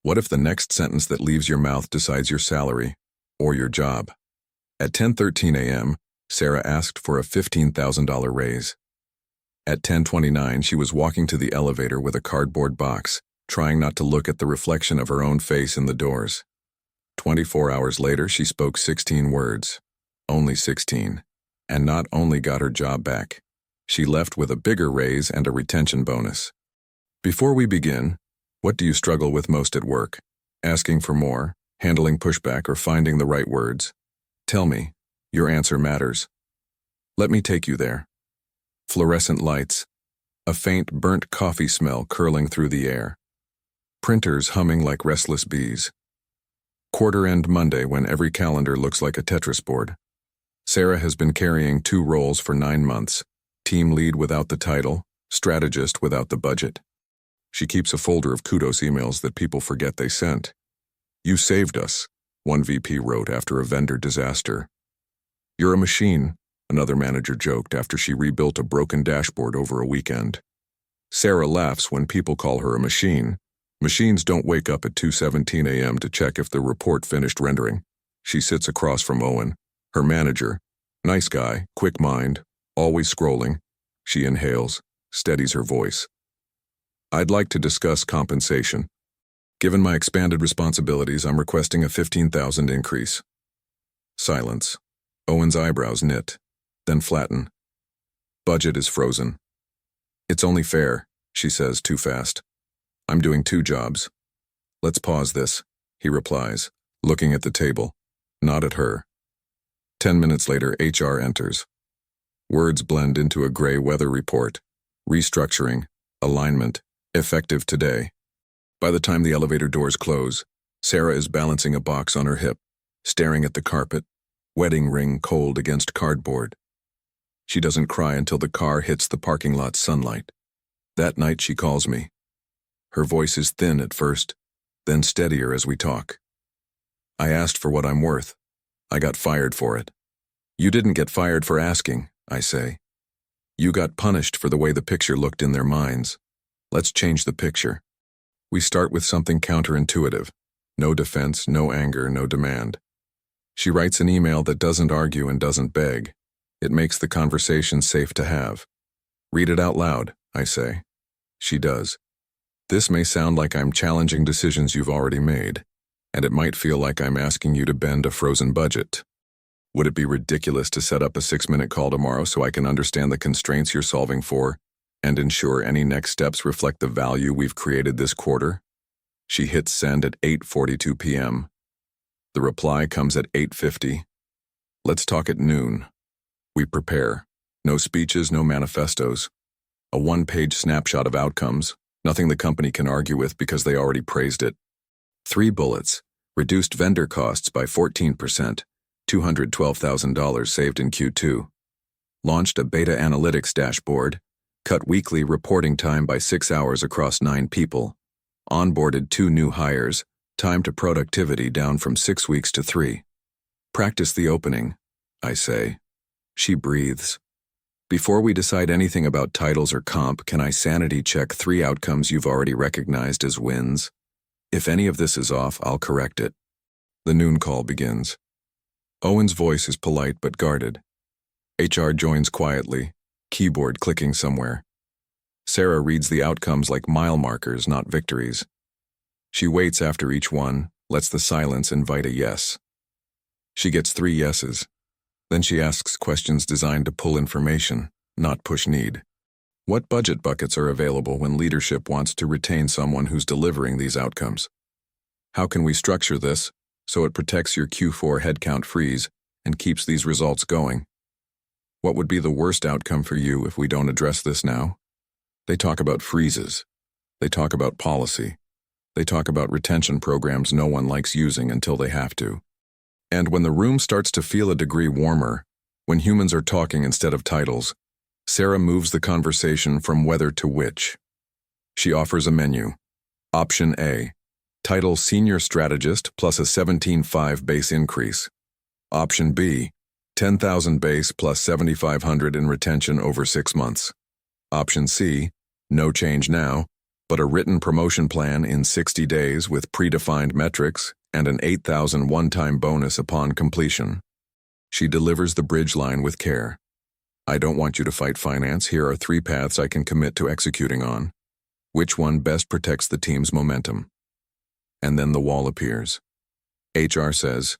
What if the next sentence that leaves your mouth decides your salary or your job? At 10:13 a.m., Sarah asked for a $15,000 raise. At 10:29, she was walking to the elevator with a cardboard box, trying not to look at the reflection of her own face in the doors. 24 hours later, she spoke 16 words. Only 16. And not only got her job back, she left with a bigger raise and a retention bonus. Before we begin, what do you struggle with most at work? Asking for more, handling pushback, or finding the right words? Tell me. Your answer matters. Let me take you there. Fluorescent lights. A faint burnt coffee smell curling through the air. Printers humming like restless bees. Quarter-end Monday when every calendar looks like a Tetris board. Sarah has been carrying 2 roles for 9 months. Team lead without the title, strategist without the budget. She keeps a folder of kudos emails that people forget they sent. "You saved us," one VP wrote after a vendor disaster. "You're a machine," another manager joked after she rebuilt a broken dashboard over a weekend. Sarah laughs when people call her a machine. Machines don't wake up at 2:17 a.m. to check if the report finished rendering. She sits across from Owen, her manager. Nice guy, quick mind, always scrolling. She inhales, steadies her voice. "I'd like to discuss compensation. Given my expanded responsibilities, I'm requesting a $15,000 increase." Silence. Owen's eyebrows knit, then flatten. Budget is frozen. "It's only fair," she says too fast. "I'm doing 2 jobs." "Let's pause this," he replies, looking at the table, not at her. 10 minutes later, HR enters. Words blend into a gray weather report. Restructuring, alignment, effective today. By the time the elevator doors close, Sarah is balancing a box on her hip, staring at the carpet, wedding ring cold against cardboard. She doesn't cry until the car hits the parking lot's sunlight. That night she calls me. Her voice is thin at first, then steadier as we talk. "I asked for what I'm worth. I got fired for it." "You didn't get fired for asking," I say. "You got punished for the way the picture looked in their minds. Let's change the picture." We start with something counterintuitive. No defense, no anger, no demand. She writes an email that doesn't argue and doesn't beg. It makes the conversation safe to have. "Read it out loud," I say. She does. "This may sound like I'm challenging decisions you've already made, and it might feel like I'm asking you to bend a frozen budget. Would it be ridiculous to set up a 6-minute call tomorrow so I can understand the constraints you're solving for and ensure any next steps reflect the value we've created this quarter?" She hits send at 8:42 p.m. The reply comes at 8:50. "Let's talk at noon." We prepare. No speeches, no manifestos. A 1-page snapshot of outcomes, nothing the company can argue with because they already praised it. 3 bullets. Reduced vendor costs by 14%, $212,000 saved in Q2. Launched a beta analytics dashboard. Cut weekly reporting time by 6 hours across 9 people. Onboarded 2 new hires. Time to productivity down from 6 weeks to 3. Practice the opening, I say. She breathes. "Before we decide anything about titles or comp, can I sanity check 3 outcomes you've already recognized as wins? If any of this is off, I'll correct it." The noon call begins. Owen's voice is polite but guarded. HR joins quietly, keyboard clicking somewhere. Sarah reads the outcomes like mile markers, not victories. She waits after each one, lets the silence invite a yes. She gets 3 yeses. Then she asks questions designed to pull information, not push need. What budget buckets are available when leadership wants to retain someone who's delivering these outcomes? How can we structure this so it protects your Q4 headcount freeze and keeps these results going? What would be the worst outcome for you if we don't address this now? They talk about freezes. They talk about policy. They talk about retention programs no one likes using until they have to. And when the room starts to feel a degree warmer, when humans are talking instead of titles, Sarah moves the conversation from whether to which. She offers a menu. Option A, title Senior Strategist plus a 17.5 base increase. Option B, 10,000 base plus 7,500 in retention over 6 months. Option C, no change now, but a written promotion plan in 60 days with predefined metrics and an $8,000 one-time bonus upon completion. She delivers the bridge line with care. I don't want you to fight finance. Here are 3 paths I can commit to executing on. Which one best protects the team's momentum? And then the wall appears. HR says,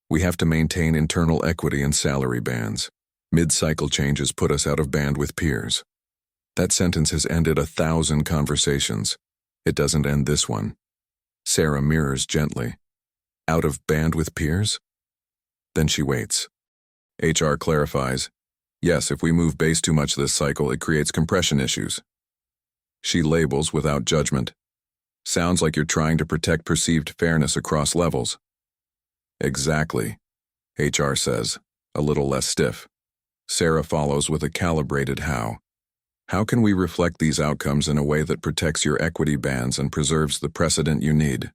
we have to maintain internal equity and salary bands. Mid-cycle changes put us out of band with peers. That sentence has ended 1,000 conversations. It doesn't end this one. Sarah mirrors gently. Out of band with peers? Then she waits. HR clarifies, yes, if we move base too much this cycle, it creates compression issues. She labels without judgment. Sounds like you're trying to protect perceived fairness across levels. Exactly, HR says, a little less stiff. Sarah follows with a calibrated how. How can we reflect these outcomes in a way that protects your equity bands and preserves the precedent you need?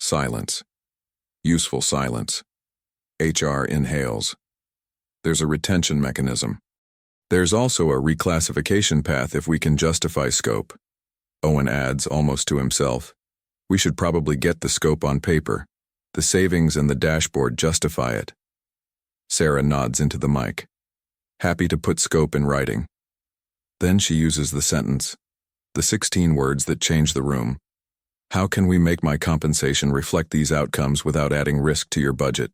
Silence. Useful silence. HR inhales. There's a retention mechanism. There's also a reclassification path if we can justify scope. Owen adds, almost to himself, we should probably get the scope on paper. The savings and the dashboard justify it. Sarah nods into the mic. Happy to put scope in writing. Then she uses the sentence, the 16 words that change the room. How can we make my compensation reflect these outcomes without adding risk to your budget?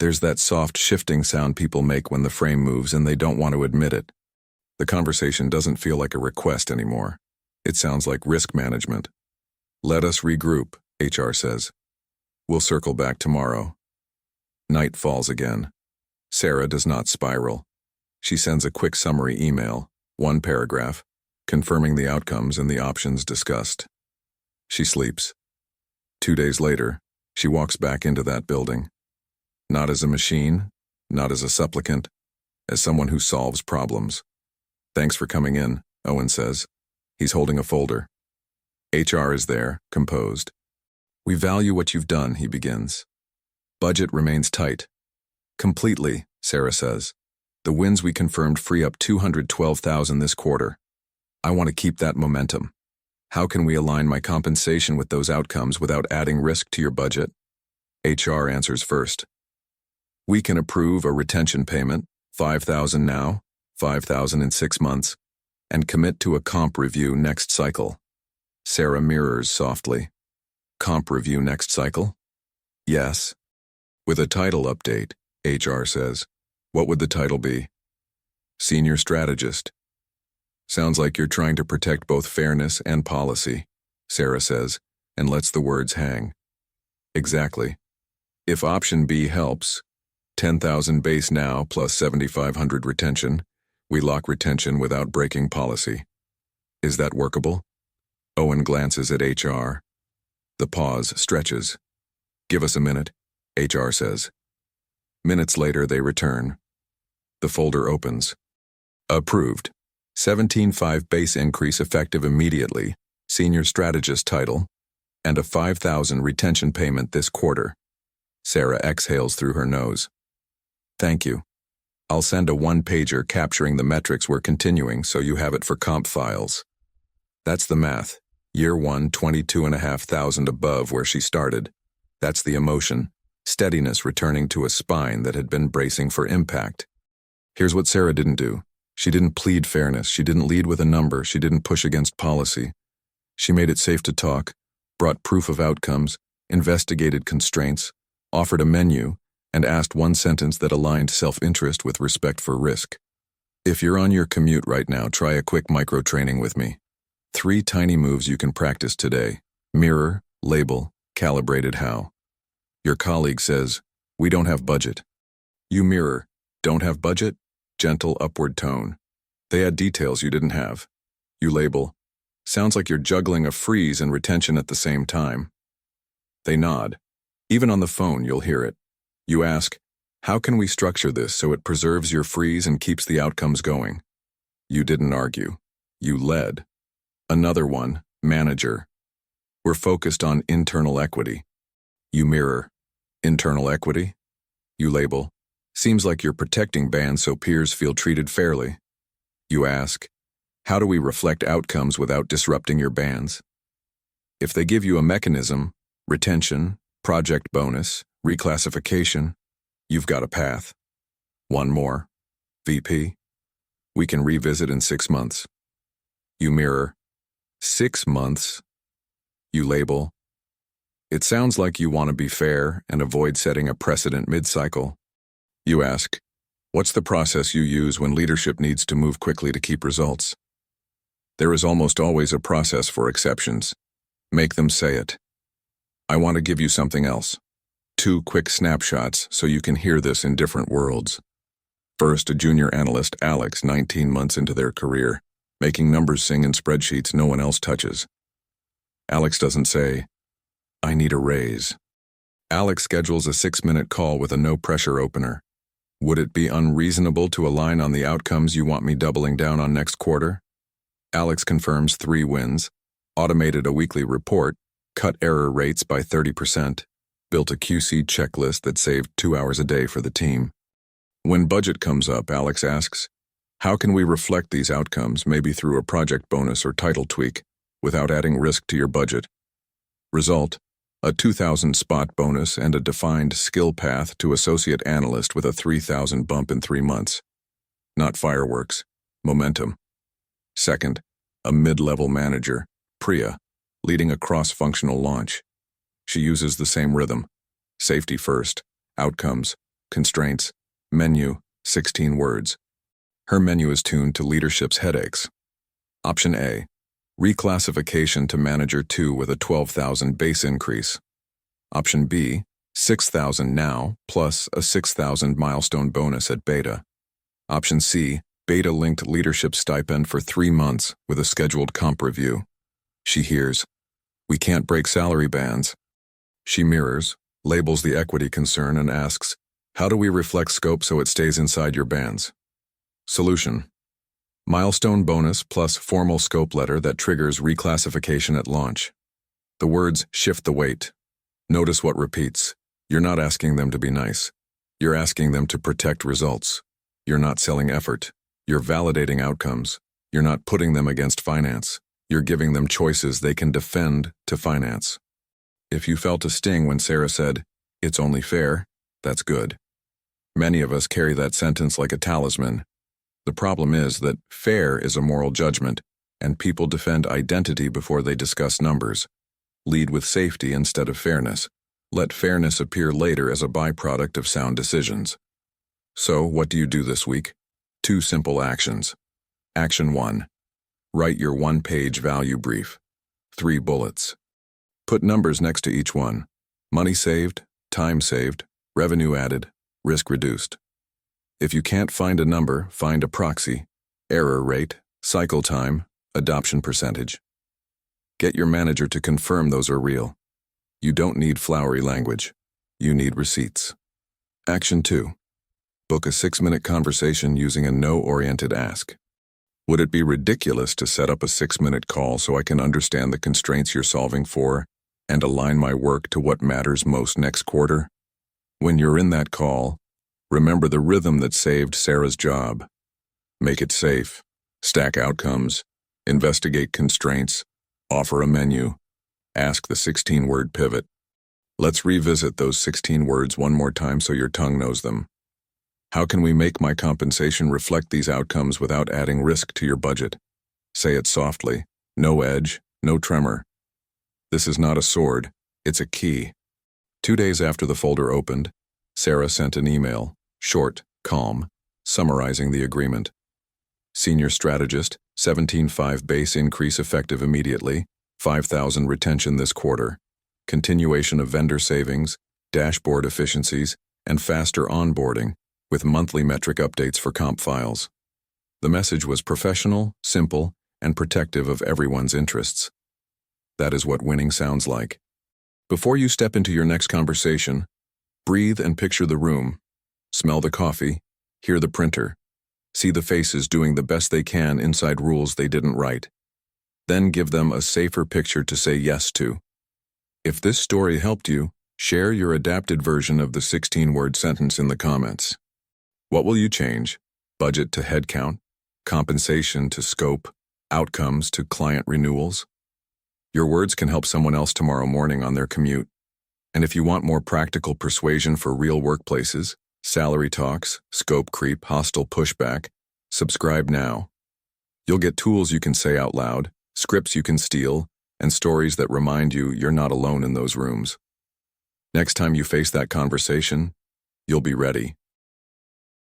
There's that soft shifting sound people make when the frame moves and they don't want to admit it. The conversation doesn't feel like a request anymore. It sounds like risk management. Let us regroup, HR says. We'll circle back tomorrow. Night falls again. Sarah does not spiral. She sends a quick summary email, 1 paragraph, confirming the outcomes and the options discussed. She sleeps. 2 days later, she walks back into that building. Not as a machine, not as a supplicant, as someone who solves problems. Thanks for coming in, Owen says. He's holding a folder. HR is there, composed. We value what you've done, he begins. Budget remains tight. Completely, Sarah says. The wins we confirmed free up $212,000 this quarter. I want to keep that momentum. How can we align my compensation with those outcomes without adding risk to your budget? HR answers first. We can approve a retention payment, $5,000 now, $5,000 in 6 months, and commit to a comp review next cycle. Sarah mirrors softly. Comp review next cycle? Yes. With a title update, HR says. What would the title be? Senior Strategist. Sounds like you're trying to protect both fairness and policy, Sarah says, and lets the words hang. Exactly. If option B helps, 10,000 base now plus 7,500 retention, we lock retention without breaking policy. Is that workable? Owen glances at HR. The pause stretches. Give us a minute, HR says. Minutes later, they return. The folder opens. Approved. 17.5 base increase effective immediately, senior strategist title, and a $5,000 retention payment this quarter. Sarah exhales through her nose. Thank you. I'll send a 1-pager capturing the metrics we're continuing so you have it for comp files. That's the math. Year 1, 22,500 above where she started. That's the emotion. Steadiness returning to a spine that had been bracing for impact. Here's what Sarah didn't do. She didn't plead fairness. She didn't lead with a number. She didn't push against policy. She made it safe to talk, brought proof of outcomes, investigated constraints, offered a menu, and asked one sentence that aligned self-interest with respect for risk. If you're on your commute right now, try a quick micro-training with me. 3 tiny moves you can practice today. Mirror, label, calibrated how. Your colleague says, we don't have budget. You mirror, don't have budget? Gentle upward tone. They add details you didn't have. You label, sounds like you're juggling a freeze and retention at the same time. They nod. Even on the phone, you'll hear it. You ask, how can we structure this so it preserves your freeze and keeps the outcomes going? You didn't argue. You led. Another one, manager. We're focused on internal equity. You mirror, internal equity? You label, seems like you're protecting bands so peers feel treated fairly. You ask, How do we reflect outcomes without disrupting your bands? If they give you a mechanism, retention, project bonus, reclassification, you've got a path. One more. VP. We can revisit in 6 months. You mirror. 6 months. You label. It sounds like you want to be fair and avoid setting a precedent mid-cycle. You ask, what's the process you use when leadership needs to move quickly to keep results? There is almost always a process for exceptions. Make them say it. I want to give you something else. 2 quick snapshots so you can hear this in different worlds. First, a junior analyst, Alex, 19 months into their career, making numbers sing in spreadsheets no one else touches. Alex doesn't say, I need a raise. Alex schedules a 6-minute call with a no-pressure opener. Would it be unreasonable to align on the outcomes you want me doubling down on next quarter? Alex confirms 3 wins, automated a weekly report, cut error rates by 30%, built a QC checklist that saved 2 hours a day for the team. When budget comes up, Alex asks, how can we reflect these outcomes, maybe through a project bonus or title tweak, without adding risk to your budget? Result, a 2,000 spot bonus and a defined skill path to associate analyst with a 3,000 bump in 3 months. Not fireworks, momentum. Second, a mid-level manager, Priya, leading a cross-functional launch. She uses the same rhythm. Safety first, outcomes, constraints, menu, 16 words. Her menu is tuned to leadership's headaches. Option A, reclassification to manager 2 with a 12,000 base increase. Option B, 6,000 now plus a 6,000 milestone bonus at beta. Option C, beta-linked leadership stipend for 3 months with a scheduled comp review. She hears, we can't break salary bands. She mirrors, labels the equity concern and asks, how do we reflect scope so it stays inside your bands? Solution. Milestone bonus plus formal scope letter that triggers reclassification at launch. The words shift the weight. Notice what repeats. You're not asking them to be nice. You're asking them to protect results. You're not selling effort. You're validating outcomes. You're not putting them against finance. You're giving them choices they can defend to finance. If you felt a sting when Sarah said, it's only fair, that's good. Many of us carry that sentence like a talisman. The problem is that fair is a moral judgment, and people defend identity before they discuss numbers. Lead with safety instead of fairness. Let fairness appear later as a byproduct of sound decisions. So, what do you do this week? 2 simple actions. Action 1. Write your 1-page value brief. 3 bullets. Put numbers next to each one. Money saved, time saved, revenue added, risk reduced. If you can't find a number, find a proxy, error rate, cycle time, adoption percentage. Get your manager to confirm those are real. You don't need flowery language. You need receipts. Action 2. Book a 6-minute conversation using a no-oriented ask. Would it be ridiculous to set up a 6-minute call so I can understand the constraints you're solving for and align my work to what matters most next quarter? When you're in that call, remember the rhythm that saved Sarah's job. Make it safe, stack outcomes, investigate constraints, offer a menu, ask the 16-word pivot. Let's revisit those 16 words one more time so your tongue knows them. How can we make my compensation reflect these outcomes without adding risk to your budget? Say it softly, no edge, no tremor. This is not a sword, it's a key. 2 days after the folder opened, Sarah sent an email, short, calm, summarizing the agreement. Senior strategist, 17.5 base increase effective immediately, 5,000 retention this quarter, continuation of vendor savings, dashboard efficiencies, and faster onboarding, with monthly metric updates for comp files. The message was professional, simple, and protective of everyone's interests. That is what winning sounds like. Before you step into your next conversation, breathe and picture the room. Smell the coffee, hear the printer, see the faces doing the best they can inside rules they didn't write. Then give them a safer picture to say yes to. If this story helped you, share your adapted version of the 16-word sentence in the comments. What will you change? Budget to headcount? Compensation to scope? outcomes to client renewals. Your words can help someone else tomorrow morning on their commute. And if you want more practical persuasion for real workplaces, salary talks, scope creep, hostile pushback, subscribe now. You'll get tools you can say out loud, scripts you can steal, and stories that remind you you're not alone in those rooms. Next time you face that conversation, you'll be ready.